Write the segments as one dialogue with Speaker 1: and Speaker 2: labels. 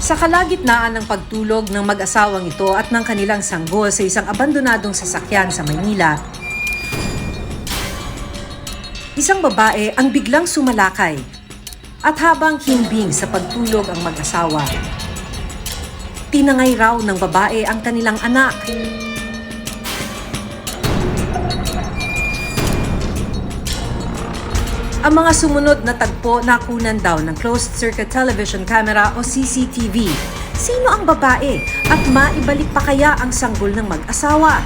Speaker 1: Sa kalagitnaan ng pagtulog ng mag-asawang ito at ng kanilang sanggol sa isang abandonadong sasakyan sa Maynila, isang babae ang biglang sumalakay at habang himbing sa pagtulog ang mag-asawa, tinangay raw ng babae ang kanilang anak. Ang mga sumunod na tagpo nakunan daw ng closed-circuit television camera o CCTV. Sino ang babae at maibalik pa kaya ang sanggol ng mag-asawa?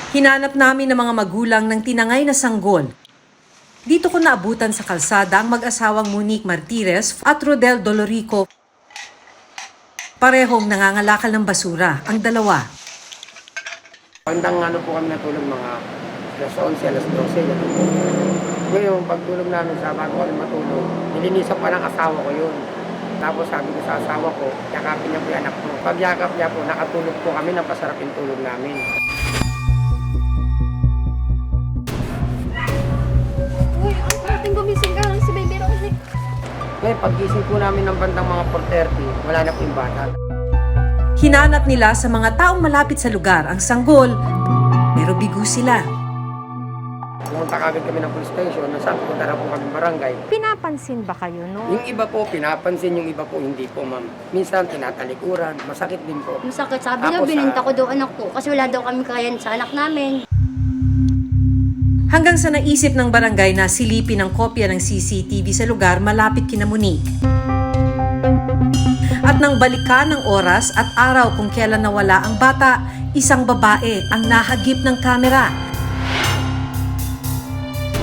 Speaker 1: Hinanap namin ng mga magulang ng tinangay na sanggol. Dito ko naabutan sa kalsada ang mag-asawang Monique Martirez at Rodel Dolorico. Parehong nangangalakal ng basura, ang dalawa.
Speaker 2: Bandang po kami natulog mga alas 11, alas 12. Ngayon, pagtulog namin sa bago kami matulog, nilinisan pa ng asawa ko yun. Tapos sabi ko sa asawa ko, yakapin niya po yung anak ko. Pag yakap niya po, nakatulog po kami, napasarap yung tulog namin.
Speaker 3: Uy, ang ating gumising ka lang si Baby Rosie.
Speaker 2: Ngayon, paggising po namin ng bandang mga 4:30, wala na po yung bata.
Speaker 1: Hinanap nila sa mga taong malapit sa lugar ang sanggol, pero bigo sila.
Speaker 2: Pumunta kagad kami ng police station, nasabi ko na po kami barangay.
Speaker 3: Pinapansin ba kayo, no?
Speaker 2: Yung iba po, pinapansin, yung iba po, hindi po, ma'am. Minsan, tinatalikuran, masakit din po.
Speaker 4: Masakit. Sabi nga,
Speaker 2: Tapos,
Speaker 4: binenta ko daw anak ko kasi wala daw kami kayan sa anak namin.
Speaker 1: Hanggang sa naisip ng barangay na silipin ang kopya ng CCTV sa lugar malapit kina Monique. At nang balikan ng oras at araw kung kailan nawala ang bata, isang babae ang nahagip ng kamera.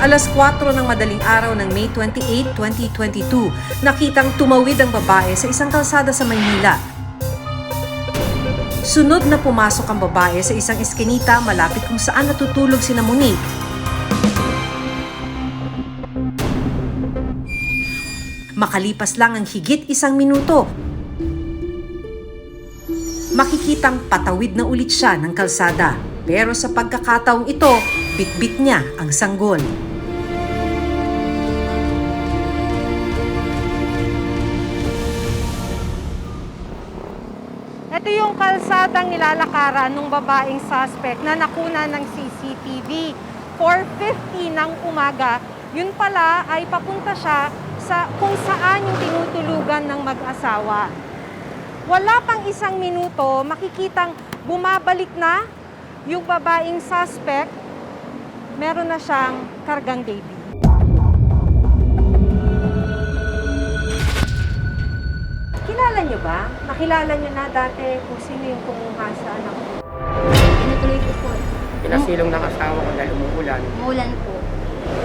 Speaker 1: Alas 4 ng madaling araw ng May 28, 2022, nakitang tumawid ang babae sa isang kalsada sa Maynila. Sunod na pumasok ang babae sa isang eskinita malapit kung saan natutulog sina Monique. Makalipas lang ang higit 1 minuto, makikitang patawid na ulit siya ng kalsada. Pero sa pagkakataong ito, bitbit niya ang sanggol.
Speaker 3: Ito yung kalsadang nilalakaran ng babaeng suspect na nakuna ng CCTV. 4:50 ng umaga, yun pala ay papunta siya sa kung saan yung tinutulugan ng mag-asawa. Wala pang 1 minuto, makikitang bumabalik na yung babaeng suspect. Meron na siyang kargang baby. Kilala niyo ba? Nakilala niyo na dati kung sino yung kumuha sa anak ko?
Speaker 4: Tinutuloy ko po.
Speaker 2: Pinasilong ng asawa ko dahil umuulan.
Speaker 4: Umulan po.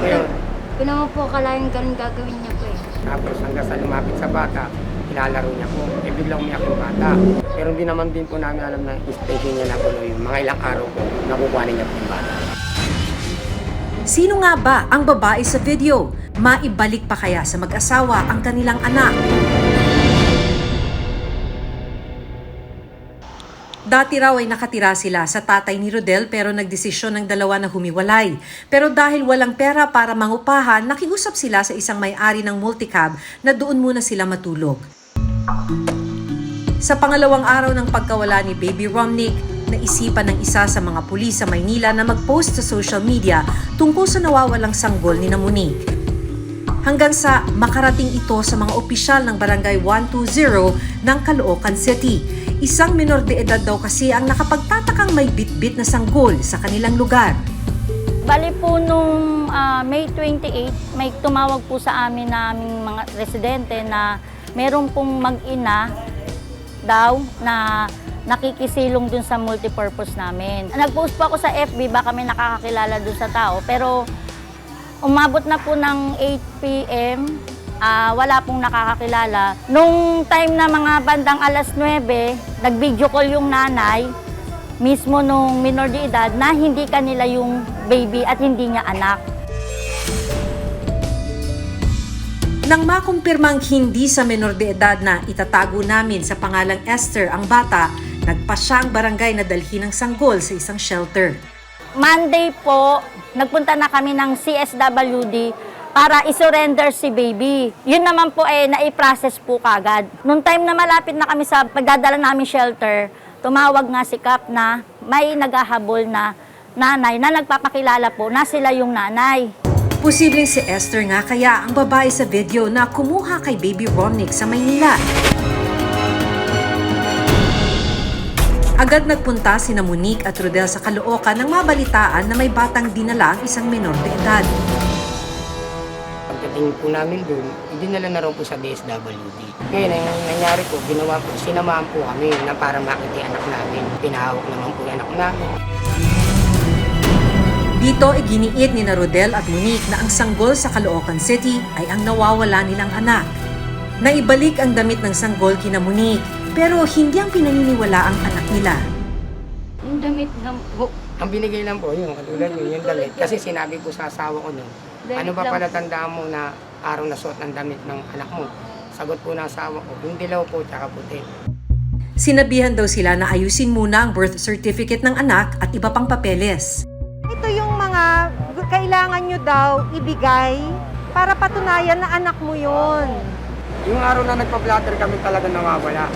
Speaker 2: Ngayon,
Speaker 4: Ko naman po akalain ganun gagawin niya po eh.
Speaker 2: tapos hanggang sa lumapit sa bata, ilalaro niya po. Biglang umiyak yung bata. Pero hindi naman din po namin alam na intention niya na po yung mga ilang araw po, nakukuhanin niya po yung bata.
Speaker 1: Sino nga ba ang babae sa video? Maibalik pa kaya sa mag-asawa ang kanilang anak? Dati raw ay nakatira sila sa tatay ni Rodel pero nagdesisyon ng dalawa na humiwalay. Pero dahil walang pera para mangupahan, nakiusap sila sa isang may-ari ng multicab na doon muna sila matulog. Sa pangalawang araw ng pagkawala ni Baby Romnick, naisipan ng isa sa mga pulis sa Maynila na mag-post sa social media tungkol sa nawawalang sanggol ni Monique. Hanggang sa makarating ito sa mga opisyal ng Barangay 120 ng Caloocan City. Isang minor de edad daw kasi ang nakapagtatakang may bitbit na sanggol sa kanilang lugar.
Speaker 5: Bali po nung May 28, may tumawag po sa amin naming mga residente na meron pong mag-ina daw na nakikisilong dun sa multipurpose namin. Nag-post po ako sa FB, baka may nakakakilala dun sa tao, pero umabot na po ng 8 p.m., wala pong nakakakilala. Nung time na mga bandang alas 9, nag-video call yung nanay, mismo nung minor de edad, na hindi kanila yung baby at hindi niya anak.
Speaker 1: Nang makumpirmang hindi sa menor de edad na itatago namin sa pangalang Esther ang bata, nagpasya ang barangay na dalhin ng sanggol sa isang shelter.
Speaker 5: Monday po, nagpunta na kami ng CSWD para isurrender si baby. Yun naman po nai-process po kagad. Nung time na malapit na kami sa pagdadala namin shelter, tumawag nga si Kap na may naghahabol na nanay na nagpapakilala po na sila yung nanay.
Speaker 1: Posibleng si Esther nga kaya ang babae sa video na kumuha kay Baby Romnick sa Maynila. Agad nagpunta sina Monique at Rodel sa Caloocan nang mabalitaan na may batang dinala ang isang menor de edad.
Speaker 2: Pagdating po namin doon, idinala na rin po sa DSWD. Ngayon, ang nangyari po, ginawa po, sinamahan po kami na para makita yung anak namin. Pinahawak naman po yung anak namin.
Speaker 1: Dito iginiit ni na Rodel at Monique na ang sanggol sa Caloocan City ay ang nawawala nilang anak. Naibalik ang damit ng sanggol kina Monique, pero hindi ang pinaniniwala ang anak nila.
Speaker 4: Yung damit lang po.
Speaker 2: Ang binigay lang po yung katulad yun, yung damit. Kasi sinabi ko sa asawa ko nun, ano ba pala tandaan mo na araw na suot ng damit ng anak mo? Sagot po ng asawa ko, yung dilaw po tsaka puti.
Speaker 1: Sinabihan daw sila na ayusin muna ang birth certificate ng anak at iba pang papeles.
Speaker 3: Ito yung mga kailangan nyo daw ibigay para patunayan na anak mo yun.
Speaker 2: Yung araw na nagpa-platter kami talaga nawawala.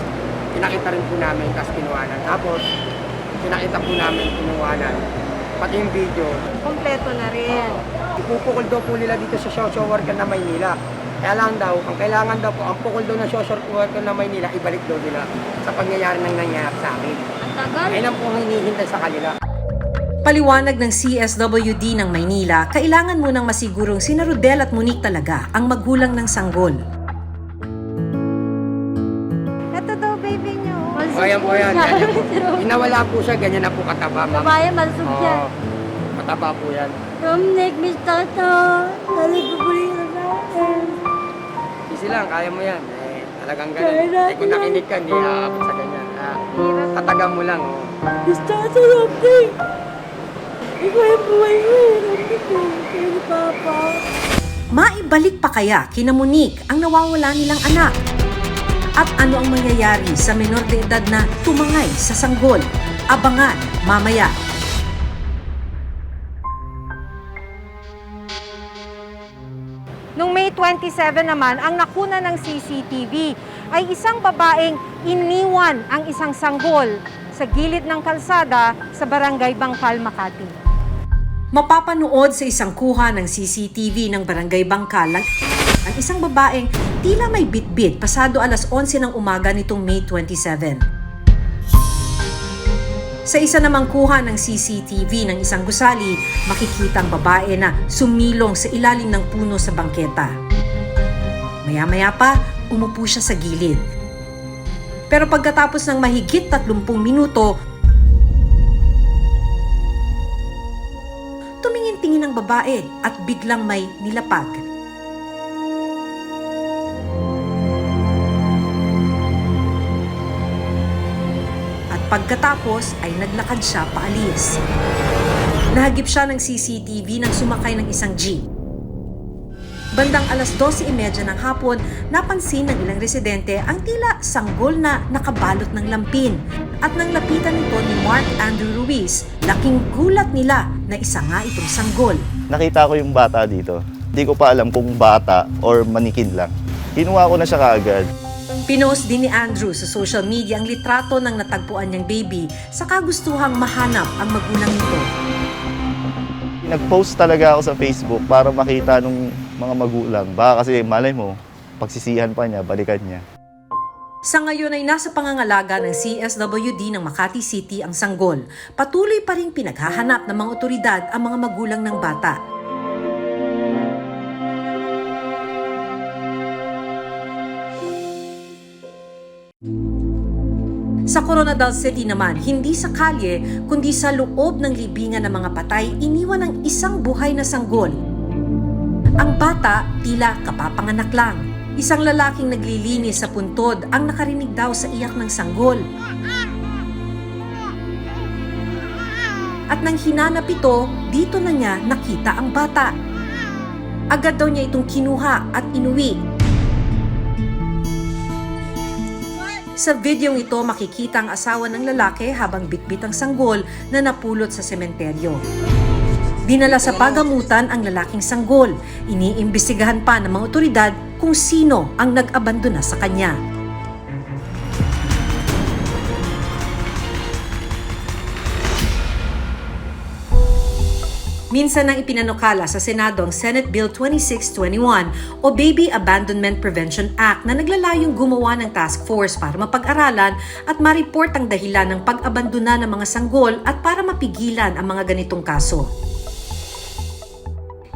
Speaker 2: Pinakita rin po namin, tapos kinuhanan. Tapos, pinakita po namin, kinuhanan. Pati yung video.
Speaker 3: Kompleto na rin.
Speaker 2: Ipupukol daw po nila dito sa social worker na Maynila. Kaya lang daw, ang kailangan daw po, ang pukol daw ng social worker na Maynila, ibalik daw nila sa pangyayari ng nangyayari sa amin.
Speaker 4: Ang tagal.
Speaker 2: Ayun ang po ang hinihintay sa kanila.
Speaker 1: Paliwanag ng CSWD ng Maynila, kailangan munang masigurong sina Rodel at Monique talaga ang magulang ng sanggol.
Speaker 3: Ito daw baby nyo.
Speaker 2: O ayan po yan. Ganyan po. Inawala po siya, ganyan na po kataba, ma'am.
Speaker 4: Babae, malusog yan.
Speaker 2: Oo, kataba po yan.
Speaker 4: Romnick, Miss Tata. Nalipubuli na natin.
Speaker 2: Easy lang, kaya mo yan. Talagang ganun. Kung nakinig ka, hindi aabot sa ganyan. Tatagan mo lang. Oh.
Speaker 4: Miss Tata, Romnick. Ikaw yung buhay mo, Romnick. Kaya ni Papa.
Speaker 1: Maibalik pa kaya kina Monique ang nawawala nilang anak? At ano ang mangyayari sa menor de edad na tumangay sa sanggol? Abangan mamaya.
Speaker 3: Noong May 27 naman, ang nakuna ng CCTV ay isang babaeng iniwan ang isang sanggol sa gilid ng kalsada sa Barangay Bangkal, Makati.
Speaker 1: Mapapanood sa isang kuha ng CCTV ng Barangay Bangkal ang isang babaeng tila may bitbit pasado alas 11 ng umaga nitong May 27. Sa isa namang kuha ng CCTV ng isang gusali, makikita ang babae na sumilong sa ilalim ng puno sa bangketa. Maya-maya pa, umupo siya sa gilid. Pero pagkatapos ng mahigit 30 minuto, tumingin-tingin ang babae at biglang may nilapag. Pagkatapos ay naglakad siya paalis. Nahagip siya ng CCTV nang sumakay ng isang jeep. Bandang alas 12:30 ng hapon, napansin ng ilang residente ang tila sanggol na nakabalot ng lampin. At nang lapitan nito ni Mark Andrew Ruiz, laking gulat nila na isa nga itong sanggol.
Speaker 6: Nakita ko yung bata dito. Hindi ko pa alam kung bata or manikin lang. Kinuha ko na siya kaagad.
Speaker 1: Pinost din ni Andrew sa social media ang litrato ng natagpuan niyang baby sa kagustuhang mahanap ang magulang nito.
Speaker 6: Nag-post talaga ako sa Facebook para makita ng mga magulang. Baka kasi malay mo, pagsisihan pa niya, balikan niya.
Speaker 1: Sa ngayon ay nasa pangangalaga ng CSWD ng Makati City ang sanggol. Patuloy pa rin pinaghahanap ng mga otoridad ang mga magulang ng bata. Sa Coronadal City naman, hindi sa kalye, kundi sa loob ng libingan ng mga patay, iniwan ng isang buhay na sanggol. Ang bata, tila kapapanganak lang. Isang lalaking naglilinis sa puntod ang nakarinig daw sa iyak ng sanggol. At nang hinanap ito, dito na niya nakita ang bata. Agad daw niya itong kinuha at inuwi. Sa videong ito makikita ang asawa ng lalaki habang bitbit ang sanggol na napulot sa sementeryo. Dinala sa pagamutan ang lalaking sanggol. Iniimbestigahan pa ng mga otoridad kung sino ang nag-abandona sa kanya. Minsan nang ipinanukala sa Senado ang Senate Bill 2621 o Baby Abandonment Prevention Act na naglalayong gumawa ng task force para mapag-aralan at ma-report ang dahilan ng pag-abandona ng mga sanggol at para mapigilan ang mga ganitong kaso.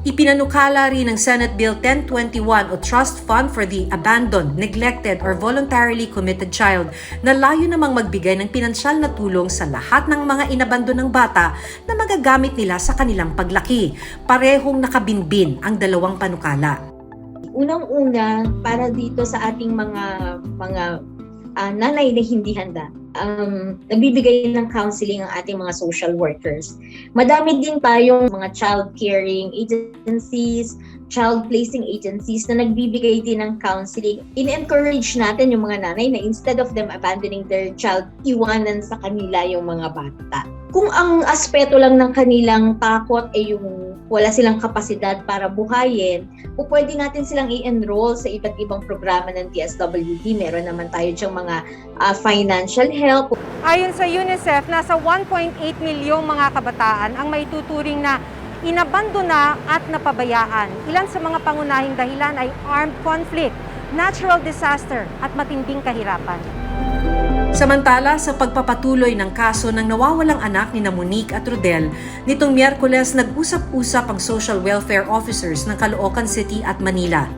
Speaker 1: Ipinanukala rin ng Senate Bill 1021 o Trust Fund for the Abandoned, Neglected or Voluntarily Committed Child na layo namang magbigay ng pinansyal na tulong sa lahat ng mga inabandonang bata na magagamit nila sa kanilang paglaki. Parehong nakabinbin ang dalawang panukala.
Speaker 7: Unang-una, para dito sa ating mga nanay na hindi handa, nagbibigay ng counseling ang ating mga social workers. Madami din tayong mga child caring agencies, child placing agencies na nagbibigay din ng counseling. In-encourage natin yung mga nanay na instead of them abandoning their child, iwanan sa kanila yung mga bata. Kung ang aspeto lang ng kanilang takot ay yung wala silang kapasidad para buhayin, o pwede natin silang i-enroll sa iba't ibang programa ng DSWD. Meron naman tayo diyang mga financial help.
Speaker 3: Ayon sa UNICEF, nasa 1.8 milyong mga kabataan ang may tuturing na inabandona at napabayaan. Ilan sa mga pangunahing dahilan ay armed conflict, natural disaster at matinding kahirapan.
Speaker 1: Samantala, sa pagpapatuloy ng kaso ng nawawalang anak ni Monique at Rodel, nitong Miyerkules nag-usap-usap ang social welfare officers ng Caloocan City at Manila.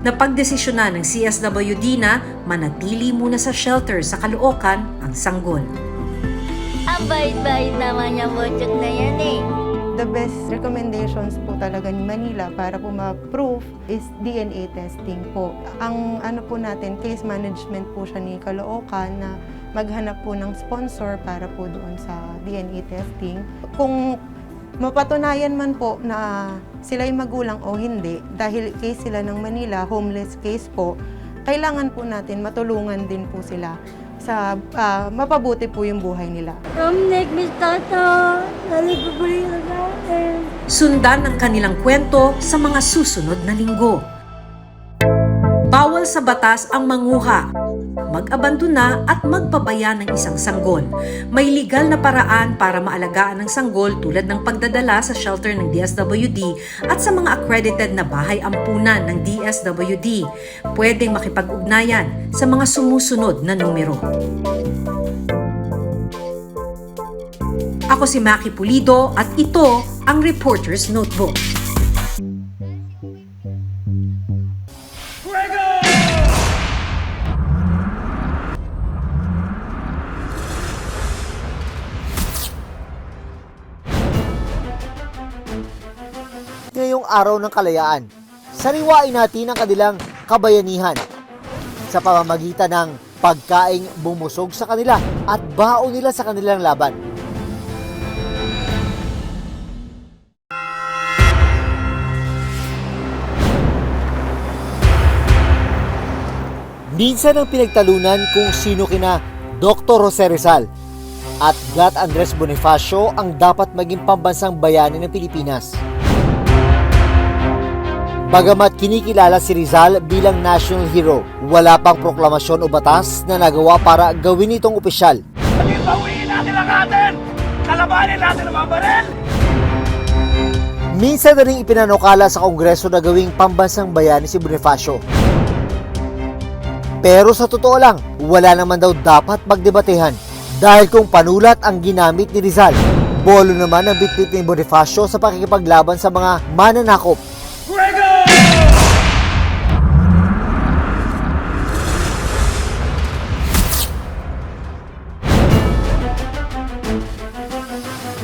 Speaker 1: Napagdesisyonan ng CSWD na manatili muna sa shelter sa Caloocan ang sanggol.
Speaker 5: Ang bait-bait naman yung botsyok na yan eh.
Speaker 8: The best recommendations po talaga ni Manila para po ma-proof is DNA testing po. Ang ano po natin, case management po siya ni Caloocan na maghanap po ng sponsor para po doon sa DNA testing. Kung mapatunayan man po na sila yung magulang o hindi, dahil case sila ng Manila, homeless case po, kailangan po natin matulungan din po sila sa mapabuti po yung buhay nila.
Speaker 4: Romnick, Miss Tata, nalipabuli ka natin.
Speaker 1: Sundan ang kanilang kwento sa mga susunod na linggo. Bawal sa batas ang manguha, mag-abandona at magpabaya ng isang sanggol. May legal na paraan para maalagaan ng sanggol tulad ng pagdadala sa shelter ng DSWD at sa mga accredited na bahay ampunan ng DSWD. Pwedeng makipag-ugnayan sa mga sumusunod na numero. Ako si Maki Pulido at ito ang Reporter's Notebook.
Speaker 9: Ngayong araw ng kalayaan, sariwain natin ang kanilang kabayanihan sa pamamagitan ng pagkaing bumusog sa kanila at baon nila sa kanilang laban. Minsan ang pinagtalunan kung sino kina Dr. Jose Rizal at Gat Andres Bonifacio ang dapat maging pambansang bayani ng Pilipinas. Bagamat kinikilala si Rizal bilang national hero, wala pang proklamasyon o batas na nagawa para gawin itong opisyal.
Speaker 10: Ipawiin natin ang atin! Kalabanin natin ang mga baril!
Speaker 9: Minsan na rin ipinanukala sa Kongreso na gawing pambansang bayani si Bonifacio. Pero sa totoo lang, wala naman daw dapat magdebatehan dahil kung panulat ang ginamit ni Rizal, bolo naman ang bitbit ni Bonifacio sa pakikipaglaban sa mga mananakop.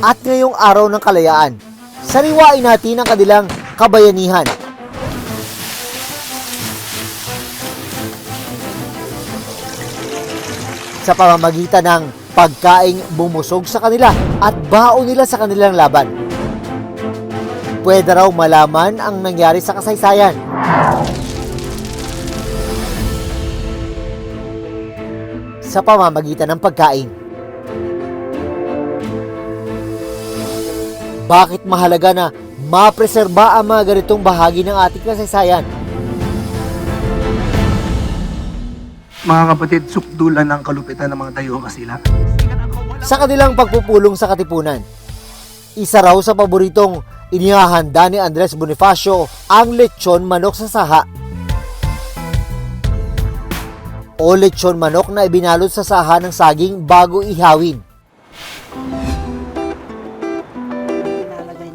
Speaker 9: At ngayong araw ng kalayaan, sariwain natin ang kanilang kabayanihan. Sa pamamagitan ng pagkaing bumusog sa kanila at baon nila sa kanilang laban. Pwede raw malaman ang nangyari sa kasaysayan. sa pamamagitan ng pagkain. Bakit mahalaga na mapreserba ang mga ganitong bahagi ng ating kasaysayan?
Speaker 11: Mga kapatid, sukdulan ng kalupitan ng mga dayuhang Kastila.
Speaker 9: Sa kanilang pagpupulong sa Katipunan, isa raw sa paboritong inihahanda ni Andres Bonifacio ang lechon manok sa saha o lechon manok na ibinalot sa saha ng saging bago ihawin.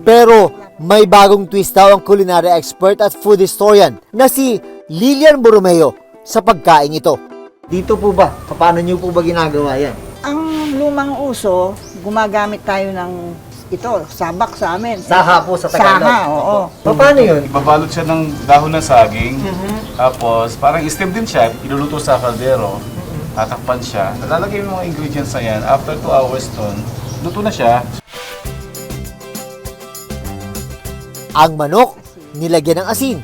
Speaker 9: Pero may bagong twist daw ang culinary expert at food historian na si Lilian Borromeo sa pagkain ito. Dito po ba? Paano niyo po ba ginagawa yan?
Speaker 12: Ang lumang uso, gumagamit tayo ng ito, sabak sa amin.
Speaker 9: Saha po sa Tagalog.
Speaker 12: Saha, oo.
Speaker 9: Paano yun?
Speaker 13: Ibabalot siya ng dahon ng saging. Tapos, parang steam din siya. Iluluto sa kaldero. Tatakpan siya. Nalalagay yung mga ingredients na yan. After 2 hours ton, luto na siya.
Speaker 9: Ang manok, nilagyan ng asin.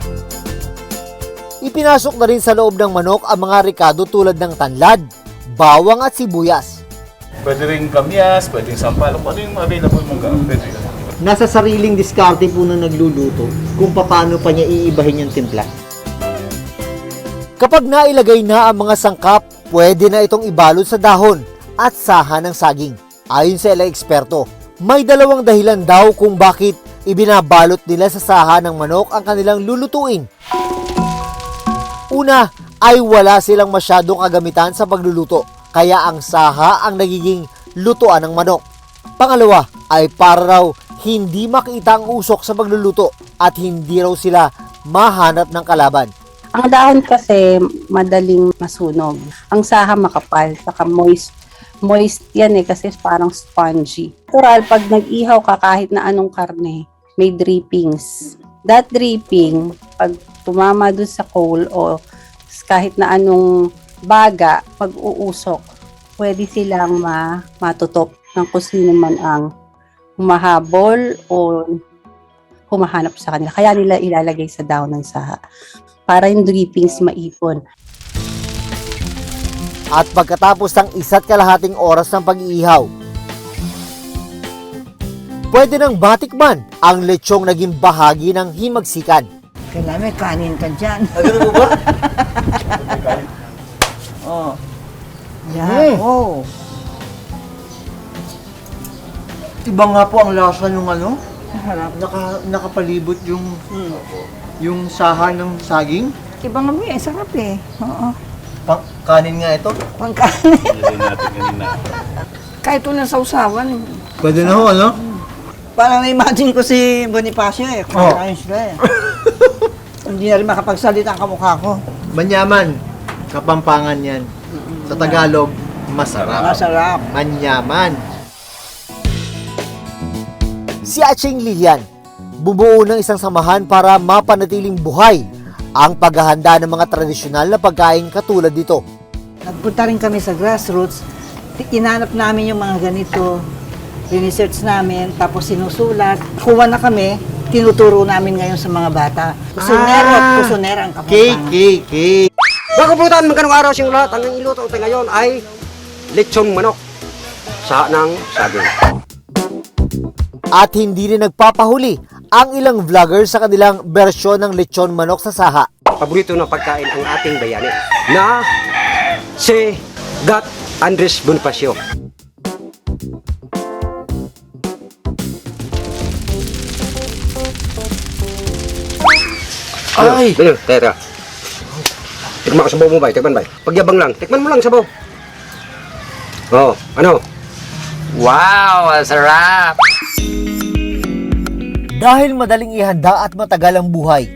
Speaker 9: Ipinasok na rin sa loob ng manok ang mga rikado tulad ng tanlad, bawang at sibuyas.
Speaker 13: Pwede rin kamyas, pwede rin sampalok. Ano yung available mong gawin? Pwede rin.
Speaker 9: Nasa sariling diskarte po ng nagluluto kung paano pa niya iibahin yung timpla. Kapag nailagay na ang mga sangkap, pwede na itong ibalot sa dahon at saha ng saging. Ayon sa ilang eksperto, may dalawang dahilan daw kung bakit ibinabalot nila sa saha ng manok ang kanilang lulutuin. Una ay wala silang masyadong kagamitan sa pagluluto, kaya ang saha ang nagiging lutuan ng manok. Pangalawa ay para raw hindi makita ang usok sa pagluluto at hindi raw sila mahanap ng kalaban.
Speaker 14: Ang dahon kasi madaling masunog. Ang saha makapal, saka moist. Moist yan kasi parang spongy. Natural, pag nag-ihaw ka kahit na anong karne, may drippings. That dripping, pag tumama dun sa coal o kahit na anong baga, pag uusok, pwede silang matutok ng kung sino man ang humahabol o humahanap sa kanila. Kaya nila ilalagay sa dahon ng saha para yung drippings maipon.
Speaker 9: At pagkatapos ng 1.5 oras ng pag-iihaw, pwede nang batikman ang lechong naging bahagi ng himagsikan.
Speaker 12: Kailangan may kanin ka dyan.
Speaker 9: Ano mo ba?
Speaker 12: Oh. Yan, oh.
Speaker 9: Iba nga po ang lasa ng
Speaker 12: Harap.
Speaker 9: nakapalibot yung saha ng saging.
Speaker 12: Iba nga mo eh, sarap eh. Oo.
Speaker 9: Kanin nga ito.
Speaker 12: Pangkanin.
Speaker 13: Ilagay natin kanina.
Speaker 12: Kahit ito na sausawan.
Speaker 9: Pwede na ho, ano?
Speaker 12: Parang na-imagine ko si Bonifacio eh. Kumakain sila eh. Hindi na rin makapagsalita ang kamukha ko.
Speaker 9: Manyaman. Kapampangan yan. Sa Tagalog, masarap.
Speaker 12: Masarap.
Speaker 9: Manyaman. Si Aching Lilian, bubuo ng isang samahan para mapanatiling buhay ang paghahanda ng mga tradisyonal na pagkain katulad dito.
Speaker 12: Nagpunta rin kami sa grassroots. Inanap namin yung mga ganito. Research namin, tapos sinusulat. Kuha na kami, tinuturo namin ngayon sa mga bata. Kusunero at kusunera ang kapampangan.
Speaker 9: KKK.
Speaker 2: Bago po tayo magkanong araw siyang lahat, ang iluto natin ngayon ay lechong manok sa ng saging.
Speaker 9: At hindi rin nagpapahuli ang ilang vlogger sa kanilang bersyon ng lechon manok sa saha.
Speaker 2: Paborito ng pagkain ang ating bayani na si Gat Andres Bonifacio. Ay! Tera. Tikman ka sabaw mo, bay. Tikman, bay. Pagyabang lang. Tikman mo lang sabaw. Oh, ano? Wow! Sarap!
Speaker 9: Dahil madaling ihanda at matagal ang buhay,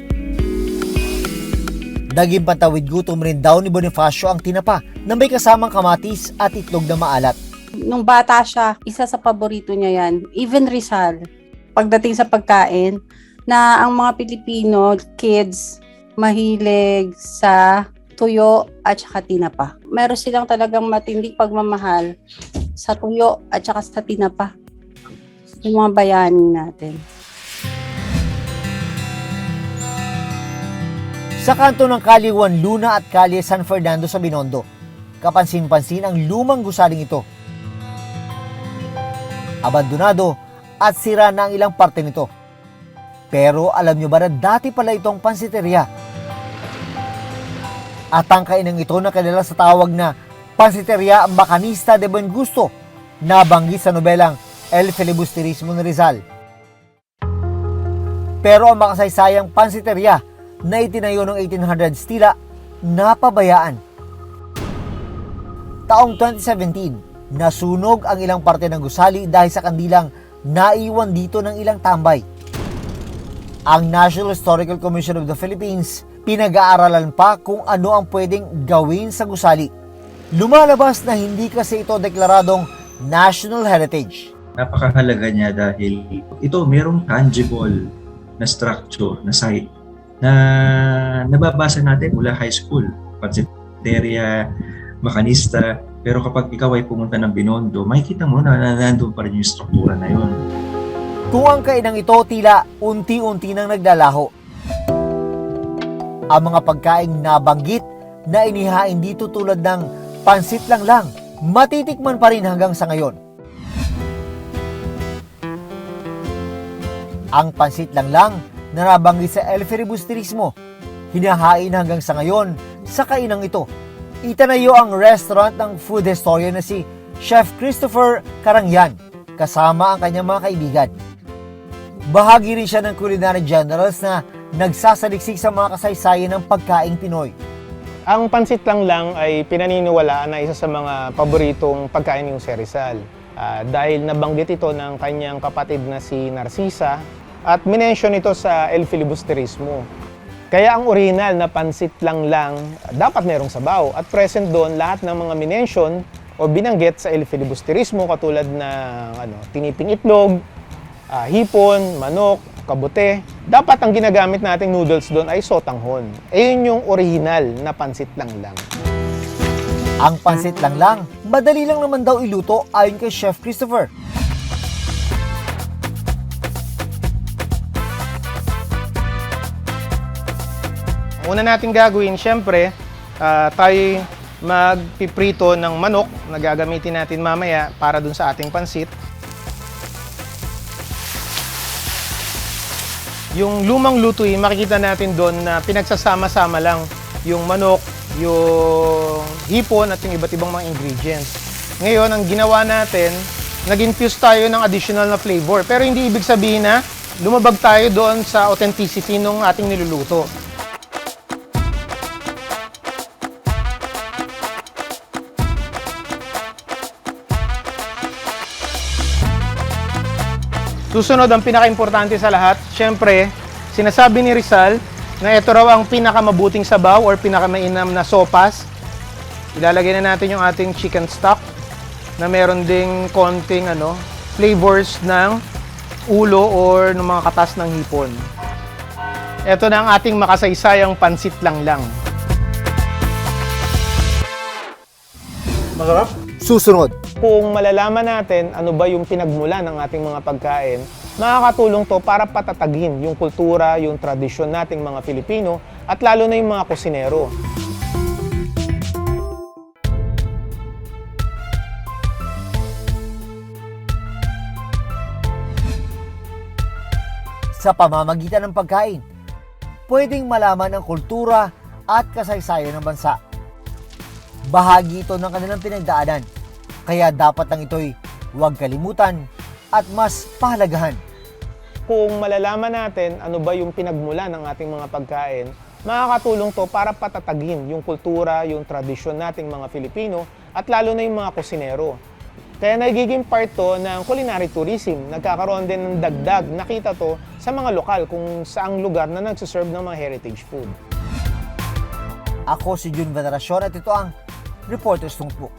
Speaker 9: naging pantawid gutom rin daw ni Bonifacio ang tinapa na may kasamang kamatis at itlog na maalat.
Speaker 14: Nung bata siya, isa sa paborito niya yan. Even Rizal, pagdating sa pagkain, na ang mga Pilipino, kids, mahilig sa tuyo at saka tinapa. Meron silang talagang matinding pagmamahal sa tuyo at saka sa tinapa. Yung mga bayani natin.
Speaker 9: Sa kanto ng Kalye Juan Luna at Kalye San Fernando sa Binondo, kapansin-pansin ang lumang gusaling ito. Abandonado at sira na ang ilang parte nito. Pero alam nyo ba na dati pala itong pansiteria? At ang kainang ito na kilala sa tawag na Pansiteria Macanista de Buen Gusto, nabanggit sa nobelang El Filibusterismo ni Rizal. Pero ang makasaysayang pansiteria na itinayo noong 1800s tila napabayaan. Taong 2017, nasunog ang ilang parte ng gusali dahil sa kandilang naiwan dito ng ilang tambay. Ang National Historical Commission of the Philippines pinag-aaralan pa kung ano ang pwedeng gawin sa gusali. Lumalabas na hindi kasi ito deklaradong National Heritage.
Speaker 15: Napakahalaga niya dahil ito merong tangible na structure, na site, na nababasa natin mula high school, Pansiteria Macanista, pero kapag ikaw ay pumunta ng Binondo, makikita mo na nandun pa rin yung struktura na yun.
Speaker 9: Kung ang kainang ito tila unti-unti nang naglalaho. Ang mga pagkaing nabanggit na inihain dito tulad ng pansit lang, matitikman pa rin hanggang sa ngayon. Ang pansit lang na nabanggit sa El Filibusterismo, hinahain hanggang sa ngayon sa kainang ito. Itinayo ang restaurant ng food historian na si Chef Christopher Carangyan kasama ang kanyang mga kaibigan. Bahagi rin siya ng culinary generals na nagsasaliksik sa mga kasaysayan ng pagkaing Pinoy.
Speaker 16: Ang pansit lang ay pinaniniwalaan na isa sa mga paboritong pagkain ng Rizal. Dahil nabanggit ito ng kanyang kapatid na si Narcisa at minention ito sa El Filibusterismo. Kaya ang original na pansit lang dapat merong sabaw at present doon lahat ng mga minention o binanggit sa El Filibusterismo katulad ng tiniping itlog, hipon, manok, kabute. Dapat ang ginagamit nating noodles doon ay sotanghon. Yun yung original na pansit lang.
Speaker 9: Ang pansit lang, madali lang naman daw iluto ayon kay Chef Christopher.
Speaker 16: Una natin gagawin, syempre, tayo magpiprito ng manok na gagamitin natin mamaya para dun sa ating pansit. Yung lumang lutuin, makikita natin doon na pinagsasama-sama lang yung manok, yung hipon at yung iba't ibang mga ingredients. Ngayon, ang ginawa natin, nag-infuse tayo ng additional na flavor. Pero hindi ibig sabihin na lumabag tayo doon sa authenticity ng ating niluluto. Susunod, ang pinaka-importante sa lahat, syempre, sinasabi ni Rizal na ito raw ang pinakamabuting sabaw or pinakamainam na sopas. Ilalagay na natin yung ating chicken stock na meron ding konting flavors ng ulo or ng mga katas ng hipon. Ito na ang ating makasaysayang pansit lang.
Speaker 9: Masarap? Susunod.
Speaker 16: Kung malalaman natin ano ba yung pinagmula ng ating mga pagkain, makakatulong to para patatagin yung kultura, yung tradisyon nating mga Pilipino at lalo na yung mga kusinero.
Speaker 9: Sa pamamagitan ng pagkain, pwedeng malaman ang kultura at kasaysayan ng bansa. Bahagi ito ng kanilang pinagdaanan, kaya dapat ang ito'y huwag kalimutan at mas pahalagahan.
Speaker 16: Kung malalaman natin ano ba yung pinagmula ng ating mga pagkain, makakatulong to para patatagin yung kultura, yung tradisyon nating mga Filipino at lalo na yung mga kusinero. Kaya nagiging part to ng culinary tourism. Nagkakaroon din ng dagdag. Nakita to sa mga lokal kung saang lugar na nagsuserve ng mga heritage food.
Speaker 9: Ako si Jun Veneracion at ito ang Reporters Notebook.